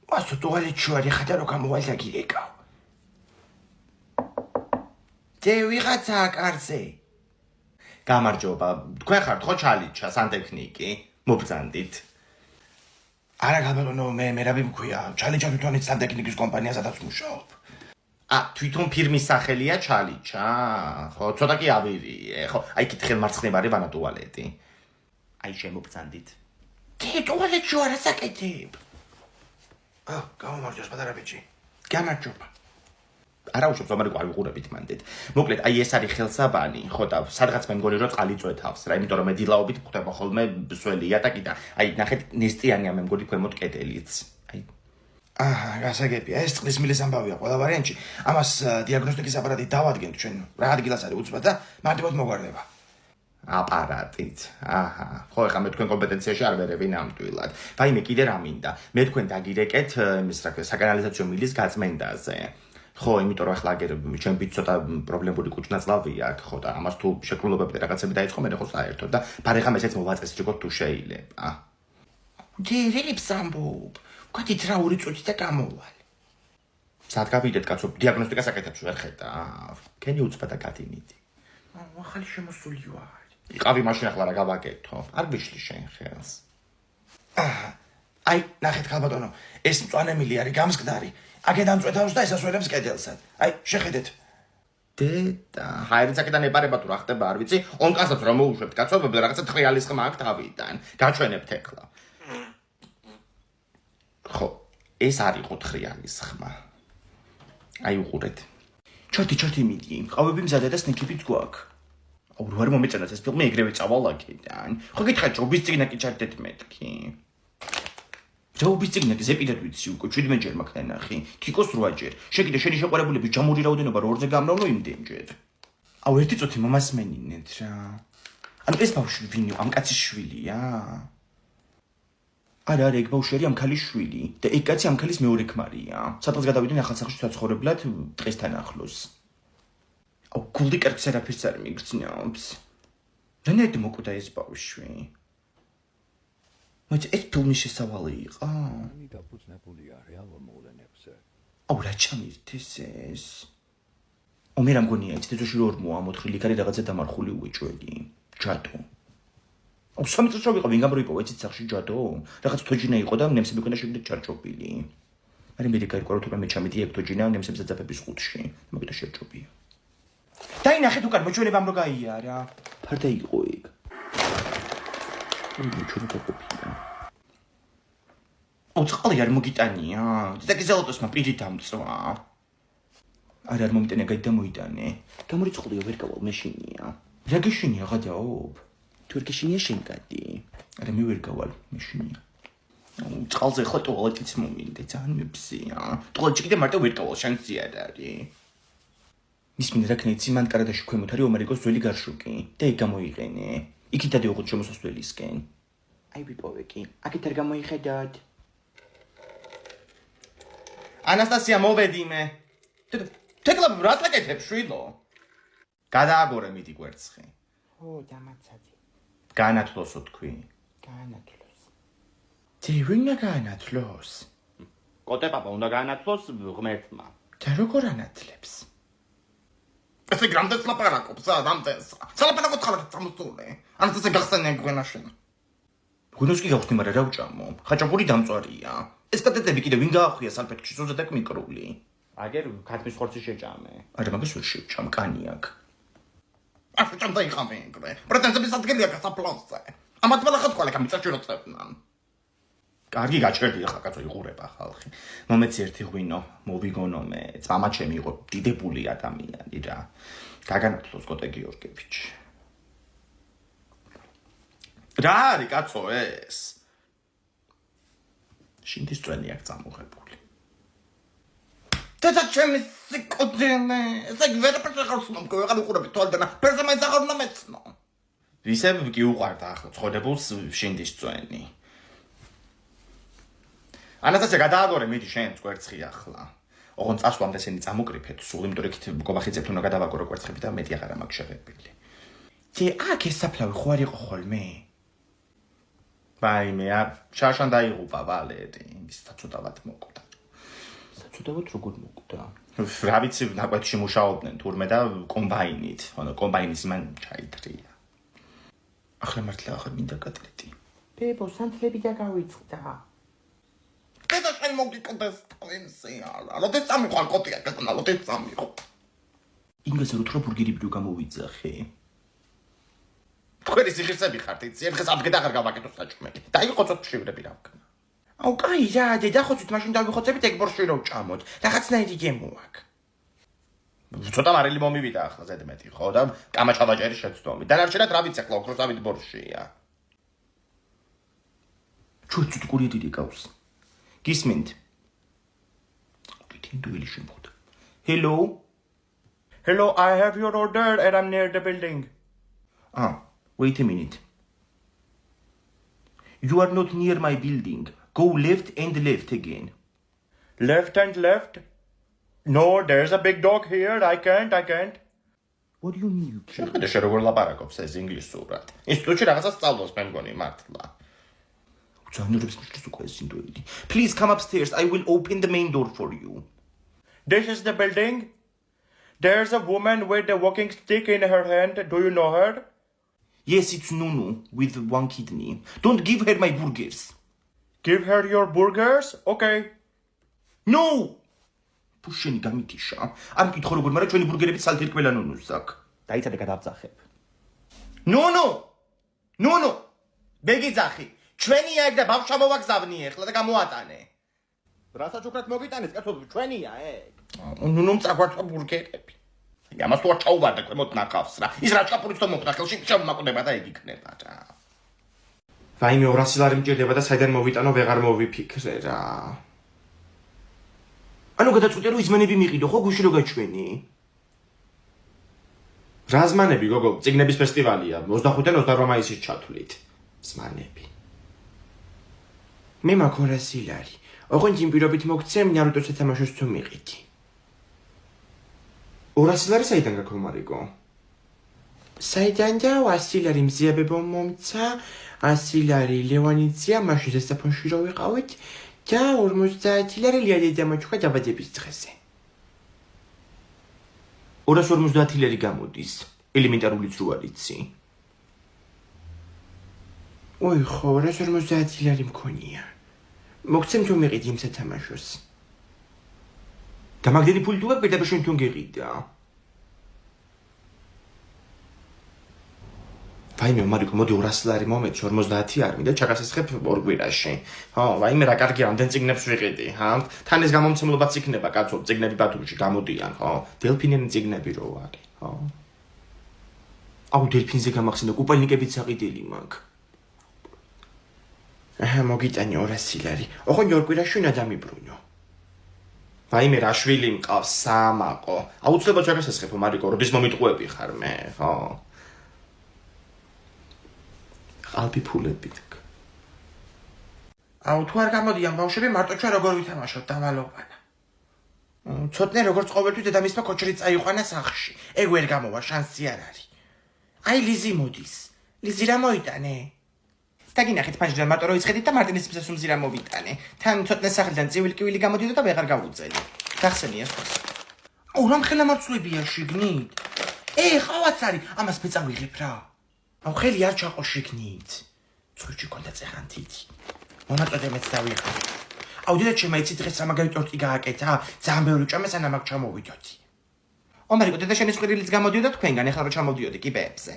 ასო ტუალეტ შუარი ხადა რო გამოვალ და გირეკავ. დე ვიღაცაა კარზე. გამარჯობა, თქვენ ხართ ხო ჩალიჩა სანტექნიკი? მობრძანდით. არა გაბატონო, მე რაბი მქვია, ჩალიჩა თვითონიც სანტექნიკის კომპანიაზადაც მუშაობ. თვითონ ფირმის სახელია ჩალიჩა? ხო, ცოტა კი ავირიე, ხო, აი კითხე მარცხნივ არის ტუალეტი. აი შემობრძანდით. დე ტუალეტში არა საკეთებ. გამომარჯოს პატარა ბიჭი. გამარჯობა. არა უშობს ამარი ყავიყურებით მანდეთ. მოკლედ, აი ეს არის ხელსაბანი, ხო და სადღაც მე მგონი რომ წყალი წვეთავს რა, იმიტომ რომ მე დილაობით ხვდება ხოლმე სველი იატაკი და აი ნახეთ ნესტიანია მე მგონი ქვემოთ კედელიც. აი გასაგებია, ეს წყლის მილის ამბავია ყველა ვარიანტში. ამას დიაგნოსტიკის აპარატით დავადგენთ ჩვენ. რა ადგილას არის უცბად და მარტივად მოგვარდება. აპარატით. ხო, ეხლა მე თქვენ კომპეტენციაში არ ვერევი ნამდვილად. ვაიმე კიდე რა მინდა. მე თქვენ დაგირეკეთ იმის რა ქვია, საკანალიზაციო მილის გაწმენდაზე. ხო, იმიტომ რომ ახლა აგერ ჩემი ცოტა პრობლემური კუჭნაწლავია აქ, ხო და ამას თუ შეკრულებები და რაღაცები დაიწყო მე ხო საერთოდ და ბარეხა მეცეც მოვაწეს ჯგოთ თუ შეიძლება. დირებს ამბობ. გათით რა 2 წუთი და გამოვალ. სად გავიდეთ კაცო, დიაგნოსტიკას აკეთებს ვერ ხედავ. ქენი უცბა და გადინიდი. ახალი შემოსული ვარ. იყავი მაშინ ახლა რა გავაკეთო? არ გიშლი შენ ხელს. აი, ნახეთ გაბატონო, ეს მწვანე მილი არის გამსკდარი. აქედან წვეთავს და ესასვენებს კედელსაც. აი, შეხედეთ. დედა, ჰაერიცაკიდან ეპარება თუ რა ხდება, არ ვიცი, ონკასაც რომ მოუშვებთ, კაცობრიობ და რაღაცა თხრიალის ხმა აქ თავიდან. გაჩვენებთ ეხლა. ხო, ეს არის თხრიალის ხმა. აი უყურეთ. ჩორთი მიდი, ყავები მზადა და სნექებიც გვაქვს. აუ, რო არ მომეწონათ ეს ფილმი ეგრევე წავალ აქედან. ხო გითხარ, ჯობის წიგნა კი ჩარდეთ მეთქი. ჯობის წიგნა კი ზეპირად ვიცი უკვე 17 ჯერ მაქვს ნახი. თიკოს 8 ჯერ. შეკიდე შენი შეყვარებულების ჯამური რაოდენობა 2-ზე გამრავლო იმდენჯერ. აუ, ერთი წუთი მომას მენინეთ რა. ანუ ეს ბავშვი ვინო, ამ კაცის შვილია? არა, ეგ ბავშვი არის ამ ქალის შვილი და ეგ კაცი ამ ქალის მეორე ქმარია. სადღაც გადავიდნენ ახალსახლში საცხოვრებლად დღესთან ახლოს. აუ, გულდი კარგს არაფერს არ მიგრძნობს. რანაირად მოკვდა ეს ბავშვი? მოიცა ეს ფილმის შესავალი იყო? მი დაფუძნებულია რეალურ მოვლენებზე. აუ, რა ჩამირთეს ეს? მე რა მგონია, ეს თეთრში რო მოა მოთხრილი კარი რაღაცა დამარხული უეჭველი. ჯადო. აუ, 3 წელს ვიყავ, ვინ გამროიპოვა ეცით სახში ჯადო? რაღაც თოჯინა იყო და ნემსები ქონდა შეგდით ჩარჩობილი. მე გაიყვარო თუ მე ჩამიდი ეგ თოჯინა ნემსებს დაძაბების ყუთში. მოგდა შეჭობია. დაინახეთ უკან მოჩვენებამ რო გაიარა. ფარდა იყო ეგ. აუ, წყალი არ მოგიტანია. და გიზალოტოსმა პირი დამწვა. არა არ მომიტანია, გადამოიტანე. გამორიწყულია ვერ გავალ მეშინია. რა გეშინია გადაობ? თუ ვერ გეშინია შენ გადი. არა მე ვერ გავალ მეშინია. აუ, წყალზე ხო ტუალეტიც მომინდა, ძალიან მებსია. ტუალეტში კიდე მარტო ვერ გავალ, შანსი არ არის. ის მინდა რა ქნით სიმანტკარადაში ქვემოთ არის ომარიკოს ძველი გარშუკი და ეგ გამოიყენე. იქით დადიოღოთ შემოსასვლელისკენ. აი ვიპოვე კი. აქეთ არ გამოიხედავთ. ანასტასია მოვედი მე. თეკლა რას აკეთებ შვილო? გადააგორე მიდი კვერცხი. ო, დამაცადი. განათლოსო თქვი. განათლოს. ძივინა განათლოს. კოტე პაპა უნდა განათლოს ღმერთმა. და როგორ ანათლებს? ეს გრამდეს ლაპარაკობს, დამწეს. სალაპარაკო ხალხი წამოსული. ანასტასია გახსენე გვენაშენ. გუნოს კი გავხდი, მაგრამ რა ვჭამო? ხაჭაპური დამწვარია. ეს კატეტები კიდე ვინ გაახვია სალფეთში სოზე და მიკრული. აგერ ქათმის ხორცი შეჭამე. არა, მაგას ვერ შევჭამ, კანი აქვს. ახლა ჭამდა იყამე ეგრე. პრეტენზიების ადგილია გასაფლოსზე. ამათ მალახად ყოლეკა მიწაჭირო წევნან. კარგი გაჩერდი ახლა კაცო იყურება ხალხი. მომეცი ერთი ღვინო, მოვიგონო მე. მამა ჩემი იყო დიდებული ადამიანი რა. გაგანათლოს კოტე გიორგევიჩი. რა არის კაცო ეს? შინდის წვენი აქვს წამოღებული. და ჩემი სიკოძენე, ეს ვერაფერს ახალს მომკო, აღარ უყურები თვალდანა. პერსონაჟს ახალ მომეცნო. ვისებ კი უყარდა ახლა ცხოვრებულს შინდის წვენი. ანასტასია გადააგორე მიდი შენ კვერცხი ახლა. ოღონ წასვლამდე ესენი წამოკრიფეთ, სულ იმიტომ რომ იქით გობახიძებთ უნდა გადავაგორო კვერცხები და მეტი აღარ მაქვს შეღებილი. თი აქ ეს საფლავი ხო არ იყო ხოლმე? ვაიმე, შარშან დაიღუპა ვალეტი, ის ცოტავად მოკვდა. ვცოდავთ როგორ მოკვდა. რა ვიცი, ნაკვეთში მუშაობდნენ თურმე და კომბაინით, ანუ კომბაინის მან ჩაითრია. ახლა მართლა აღარ მინდა კატლეტი. ბებო, სანთლები და გავიწყდა. და შენ მოგიკვდეს თავენსი არა. როდეს წამიყვან კოტია გეკნა, როდეს წამიყო. ინგას რო თქო ბურგერი ბიო გამოვიძახე. თქვენი სიხირსები ხართ, იცი, ერთხელ ადგე და აღარ გავაკეთო საჭმელი. დაიყოცოთ ფშივრები რა ვქნა. აუ, კაი რა, დედა ხოცით მაშინ დავიხოცებით ეგ ბორში რო ვჭამოთ. რაღაცნაირი გემო აქვს. ცოტა მარილი მომივიდა ახლა ზედმეტი, ხო და კამაჩავაჭერი შეცდომი. დანარჩენად რა ვიცი ახლა ოქროსავით ბორშია. ჩუჩუ კურიერი გავს. გისმენთ. კითინ დუელი შემოხდა. Hello. Hello, I have your order and I'm near the building. Wait a minute. You are not near my building. Go left and left again. Left and left? No, there's a big dog here. I can't. What do you mean you can't? შეხედე შე როგორ ლაპარაკობს ეს ინგლისურად. ინსტიტუტში რაღაცა სწავლობს მე მგონი მართლა. ძანურებს მიშლის უკვე ეს ინდოელი. Please come upstairs. I will open the main door for you. This is the building. There's a woman with a walking stick in her hand. Do you know her? Yes, it's Nunu with one kidney. Don't give her my burgers. Give her your burgers? Okay. No! Pusheni გამიტიშა. არ მკითხო როგორ, მაგრამ ჩვენი ბურგერები სალთი ყველა ნუნუს აქვს. დაიცადე გადავძახებ. ნუნუ! ბეგიძახი. ჩვენია ეგ და ბავშვა მოვაგზავნი ახლა და გამოატანე. რასაც უკრად მოგიტანეს, კაცო, ჩვენია ეგ. ნუნუმ წაგვარცხა ბურგერები. ამას თუ არ ჩაუვარდა ქვემოთ ნახავს რა. ის რა ჩაფურიც თო მოხდა ხელში შემოაკუნება და ეგ იქნება რა. ვაიმე 200 ლარი მჭირდება და საიდან მოვიტანო ვეღარ მოვიფიქრე რა. ანუ გადაწყვიტე რომ იზმენები მიყიდო ხო გუში რო გაჩვენი? რა ზმანები გოგო, წიგნების ფესტივალია 25-დან 28 მაისის ჩათვლით. ზმანები. მე მაქვს 200 ლარი. ოღონდ იმ პირობით მოგცემ ნარუტოს ეთამაშოს თუ მიყიდი. 200 ლარი საიდან გაქვს მარიკო? საიდან და 100 ლარი მზიაბებო მომცა, 100 ლარი ლევანიცია მაშინ ზესტაფონში რო ვიყავით და 50 ლარი ლიადე დამოჩქა დაბადების დღეზე. 250 ლარი გამოდის. ელემენტარულიც რო არ იცი. ოი ხო, 250 ლარი მქონია. მოგცემ თუ მიყიდი იმ სათამაშოს. გამაგდენი ფული თუ აქვს პირდაპირ შენ თუნ გეყიდა. ვაიმე მარიკო, მოდი 200 ლარი მომეც 50 არ მინდა ჩაგასესხებ ორ კვირაში. ხო, ვაიმე რა კარგი ამდენ წიგნებს ვიყიდი, ჰა? თან ეს გამომცემლობაც იქნება, კაცო, წიგნები ბათუმში გამოდიან, ხო? დელფინიანი წიგნები რო არის, ხო? აუ დელფინზე გამახსენდა, კუპალნიკებიც საყიდელი მაქვს. მოგიტანი 200 ლარი. ოღონდ ორ კვირაში უნდა დამიბრუნო. ვაიმე რა შვილი მყავს სამაყო. აუცილებლად ჩაგასესხებ მარიკო, როდის მომიტყუები ხარ მე, ხო? ყალბი ფულებით. აუ თუ არ გამოდიან ბავშვები მარტო ჩვენ როგორ ვითამაშოთ დავალოვანა. ცოტნე როგორც ყოველთვის დედამისმა კოჩრი წაიყვანა სახლში. ეგ ვერ გამოვა, შანსი არ არის. აი ლიზი მოდის. ლიზი რა მოიტანე? დაგინახეთ ფანჯრიდან მარტო რო იცხედით და მარტინის მსეს უმზირა მოვიტანე. თან ცოტნე სახლიდან წივილ-კივილი გამოდიდა და ვეღარ გავუწელი. გახსენია ხოს. აუ რამ ხელა მარცვლებია შიგნით? ხავაც არის, ამას მეწავიღებ რა. აუ ხელი არ ჩაყო შიგნით. წვრიჩი კონდა წეხანთითი. მონაწოდემეც დავიღე. აუ დედა ჩემი იცი დღეს სამაგარი ტორტი გააკეთა, ძალიან ბევრი ჭამე სანამ აქ ჩამოვიდოდი. ომარიკო დედა შენი სყვირილიც გამოდიოდა თქვენგან, ეხლა რომ ჩამოვდიოდი კიბეებზე.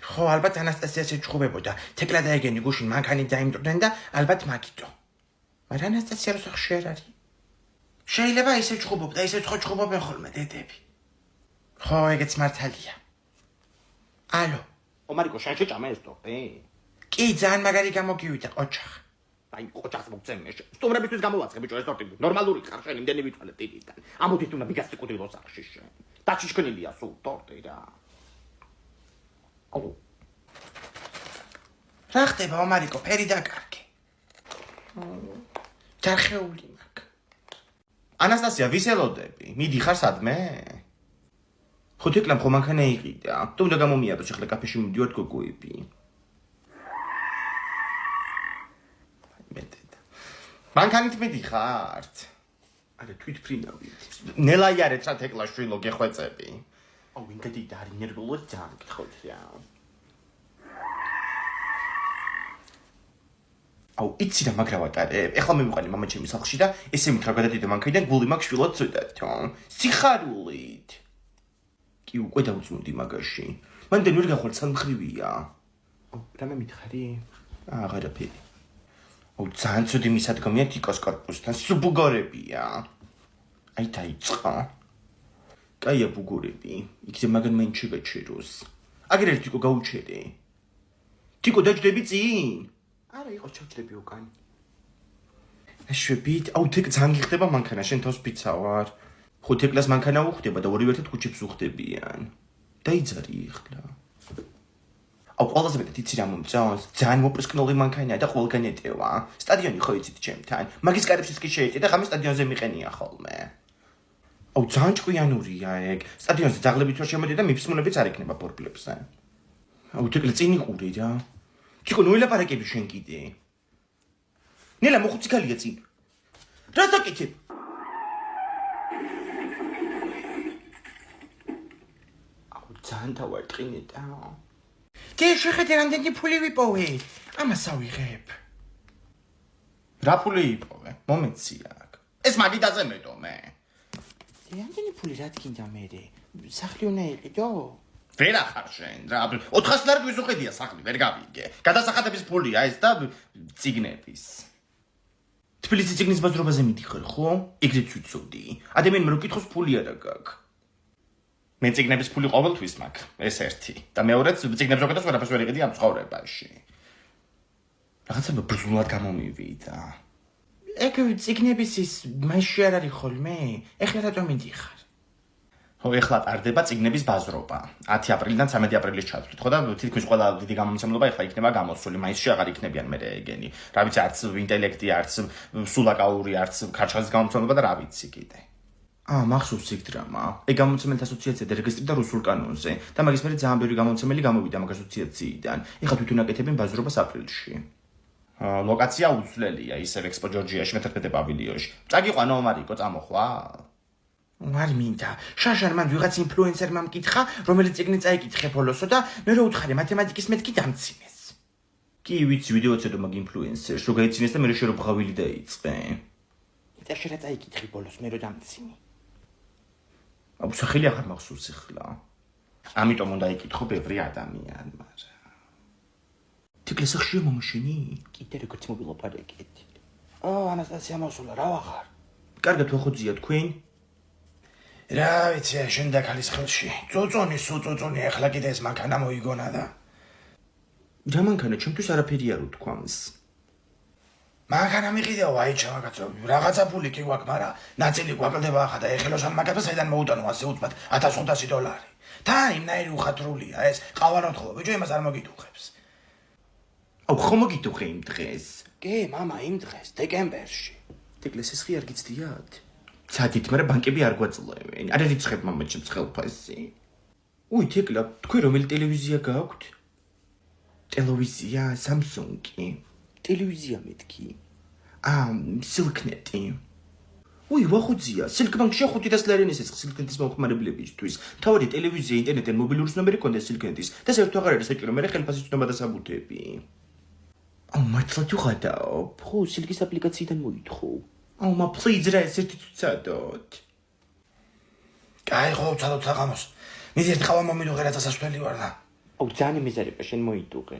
ხო, ალბათ ანასტასიას ეჩხუბებოდა. თეკლა და ეგენი გუშინ მანქანით დაიმტვრდნენ და ალბათ მაგიტო. მაგრამ ანასტასია რო სახში არ არის. შეიძლება ისე ჩხუბობდა, ისე ჩხუბობენ ხოლმე დედები. ხო, ეგეც მართალია. ალო, ომარიკო, შენ შეჭამე ეს ტორტი? კი, ძალიან მაგარი გამოგივიდა ყოჩახ. აი, ყოჩახს მოგცემ მე. სტუმრებისთვის გამოვაცხე ბიჭო ეს ტორტი. ნორმალური ხარ შენ იმდენი ვითვალე ტირიდან. ამოდით უნდა მიგასწიკუდილო სახში შენ. დაჩიშკნილია სულ ტორტი რა. აუ. რა ხდება ომარიკო, ფერი დაკარგე. ჯარხეული მაქვს. ანასტასია, ვისელოდები? მიდი ხარ სადმე? ხო თეკლამ ხო მანქანა იყიდა. თუ უნდა გამომიაროს ახლა კაფეში მივდივართ გოგოები. მანქანით მიდიხართ? არა თვითფრინავი. ნელაიარეთ რა თეკლა შვილო გეხვეწები. აუ ვინ გადიდა არის ნერვულად ძალიან გიხოთ რა. აუ იცი რა მაგრა ვატარებ. ეხლა მივიყვანი მამა ჩემი სახლში და ესე მითხრა გადადიდე მანქანიდან გული მაქვს შვილად წვიდათო. სიხარულით. კი უკვე დავწუნდი მაგაში. მანდ ვერ გახვალ სამხრივია. აუ რამე მითხარი? აღარაფერი. აუ ძალიან ცუდი მისადგომია თიკოს კორპუსთან სუბუგორებია. აი დაიწყო. კაია ბუგორები. იქ მაგან მენ ჩეგაჩეროს. აგერ ერთი კო გაუჩერე. თიკო დაჭდები წინ? არა იყო ჩავჭრები უკან. შვებით, აუ თეკ ძალიან გიხდება მანქანა, შენ თავს პიცა ვარ. ხო თეკლას მანქანა უხდება და ორივე ერთად ქუჩებს უხდებიან. დაიძარი ეხლა. აუ ყველაზე მეტად იცი რა მომწონს? ძალიან მოპრისკნული მანქანაა და ყველგან ეტევა. სტადიონი ხო იცით ჩემთან. მაგის კარებშიც კი შეეჭე და ღამე სტადიონზე მიყენია ხოლმე. აუ ძალიან ჭკვიანურია ეგ. სტადიონზე ძაღლებით ვერ შემოდი და მიფსმუნებიც არ იქნება ბორბლებზე. აუ თეკლე წინ იყური რა. ჩიკო ნოილაპარაკები შენ კიდე. ნელა მოხუცი ქალია წინ. რა საკეთებ? აუ ძალიან დავარტყინე და. კი შეხედე რამდენი ფული ვიპოვე. ამას ავიღებ. რა ფული იპოვე? მომეცია აქ. ეს მაგიდაზე მეტო მე. რამდენი ფული რა თქინდა მე? სახლი უნდა იყიდო? ვერ ახარ შენ რა 400 ლარი გვიზუყედია სახლი ვერ გავიგე გადასახადების ფულია ეს და ციგნების თბილისის ციგნის ბაზრობაზე მიდიხარ ხო? ეგრეც ვიცოდი. ადამიანმა რო კითხოს ფული არა გაქვს. მე ციგნების ფული ყოველთვის მაქვს ეს ერთი და მეორეც ციგნებს როკეთას ვერაფერს ვერ იყიდი ამ ცხოვრებაში რაღაცა ბრძულად გამომივიდა. ეგ ციგნების ის მასში არ არის ხოლმე? ეხლა რატომ მიდიხარ? ხო ეხლა ტარდება ციგნების ბაზრობა 10 აპრილიდან 13 აპრილის ჩათვლით ხო და თითქმის ყველა დიდი გამომცემლობა ეხლა იქნება გამოსული მაისში აღარ იქნებიან მე ეგენი რა ვიცი არც ინტელექტი არც სულაკაური არც ქარჩხალის გამომცემლობა და რა ვიცი კიდე მახსოვს იქ დრამა ეგ გამომცემელთა ასოციაცია დარეგისტრირდა რუსულ კანონზე და მაგის მერე ძალიან ბევრი გამომცემელი გამოვიდა მაგ ასოციაციიდან ეხლა თვითონ აკეთებენ ბაზრობას აპრილში ლოკაცია უცვლელია ისევ ექსპო ჯორჯიაში მე-11 პავილიონში წაგიყვანო მარიკო წამოხვალ არ მინდა. შაშან მან ვიღაც ინფლუენსერმა მკითხა, რომელიც ციგნი წაიკითხე ბოლოსო და მე რო უთხარი მათემატიკის მეთქი დამცინეს. კი, ვიცი, ვიდეოც ედო მაგ ინფლუენსერს, რო გაიცინეს და მე რო შერო ბღავილი დაიწყე. და შენ რა წაიკითხი ბოლოს მე რო დამცინი. აუ სახელი აღარ მახსოვს ეხლა. ამიტომ უნდა იკითხო ბევრი ადამიანმა. თიკლე სახშია მომშენი? კიდე როგორც მობილოპარაკეთ. ანასტასია მოსულა რა ვახარ? კარგად ვახოძია თქვენ? რა ვიცი, შენ და ქალის ხელში. წოწონი ახლა კიდე ეს მანქანა მოიგონა და. რა მანქანა, ჩემთვის არაფერი არ უთქვამს. მანქანა მიყიდეო, აი ჩამაგაცო. რაღაცა ფული კი გვაქვს, მაგრამ ნაწილი გვაკლდება ახლა და ეხელოსან მაგას საიდან მოუტანო ასე უცბად $1500. და იმნაირი უხათრულია ეს. ყავანოთხო, ბიჭო იმას არ მოგიტუხებს. აუ ხო მოგიტუხე იმ დღეს? კი, მამა იმ დღეს, დეკემბერში. თეკლეს ეს ხი არ გიცდიათ? ცადით, მაგრამ ბანკები არ გვაწლევენ. არ არიცხებ მამა ჩემს ხელფასი. უი, თეკლა, თქვენ რომელი ტელევიზია გაქვთ? ტელევიზია, Samsung-ი. ტელევიზია მეთქი. Silknet-ი. უი, ვახუძია, Silkbank-ში 500 ლარიანი ეს Silknet-ის მომხმარებლებისთვის. თავი ტელევიზია, ინტერნეტი, მობილური ნომერი კონდეს Silknet-ის და საერთოდ აღარ არის საჭირო მე ხელფასის ცნობა და საბუთები. აუ, მართლა თუ ხადაობ, ხო, Silk-ის აპლიკაციიდან მოითხოვ. აუ, please რა ეს ერთი წადოთ. კაი, ხო, წადოთ საღამოს. მიდი ერთ ყავა მომიდუღე რაცა სასვლელი ვარ და. აუ, ძალიან მეზარება შენ მოიდუღე.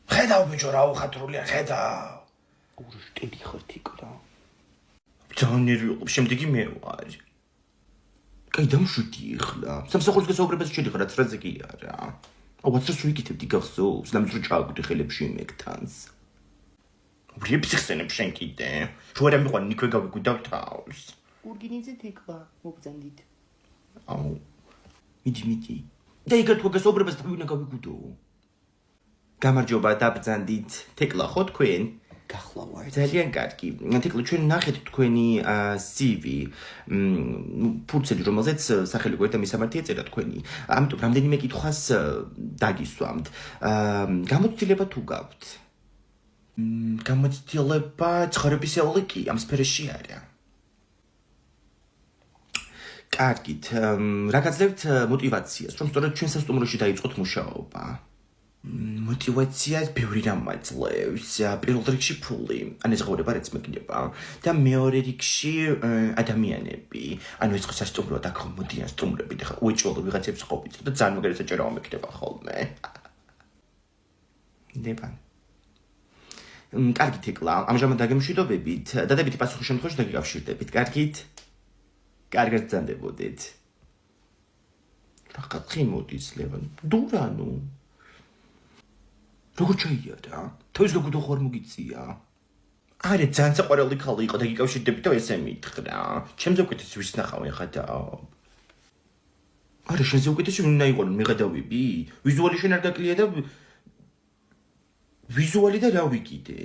ხედავ ბიჭო რა უხათრულია, ხედავ. ურშტელი ხარ თიკლა. ძალიან ნერვიულობ, შემდეგი მე ვარ. კაი, დამშვიდი ეხლა. სამსახურის გასაუბრებას შედიხარ, რაც რაზე კი არა. აუ, ვაცრას ვიკეთებდი გახსოვს, ლამძრო ჩააგდე ხელებში იმეკთანს. ვრიებს იხსენებ შენ კიდე. რო არ ამიყვან იქვე გავიგვიდავ თავს. გურგინიძე თეკლა, მოგზანდით. აუ, მიდი. და იქ თუ გასაუბრებას თავინა გავიგვიდო. გამარჯობა, დაბრძანდით. თეკლა ხო თქვენ? გახლა ვარ. ძალიან კარგი. თეკლო ჩვენ ნახეთ თქვენი CV, ფურცელი რომელზეც სახელი გვერდა მისამართი ეწერა თქვენი. ამიტომ რამდენიმე კითხვას დაგისვამთ. გამოცდილება თუ გაქვთ? გამოცდილება ცხოვრებისეული კი ამ სფეროში არა. კარგით, რა გაძლევთ мотивაციას, რომ სწორედ ჩვენ სასტუმროში დაიწყოთ მუშაობა? мотивაციას ბევრი რამ აძლევს. პირველ რიგში ფული, ან ეს ღირება რაც მეკიდება და მეორე რიგში ადამიანები. ანუ ეს ხო სასტუმროა და ხო მოდიან სტუმრები და ხო უეჭველო ვიღაცებს ყოფით და ძალიან მაგარი საჭირო მეკიდება ხოლმე. დებან. კარგით ეკლა, ამჟამად დაგემშვიდობებით, დადებითი პასუხის შემთხვევაში დაგიკავშირდებით. კარგით? კარგად ძანდებოდეთ. რა კათხი მოდის ლევან? დურანო. როგორ ჩაიარა? თავის გოგო ხوار მოგიწია? არა, ძალიან საყვარელი ხალი იყო, დაგიკავშირდებით და ესე მითხრა. ჩემზე უკეთეს ვის ნახავენ ხა და არა, შენზე უკეთესი უნდა იყონ, მეღადავები? ვიზუალი შენ არ გაკლია და ვიზუალი და რა ვიკიდე?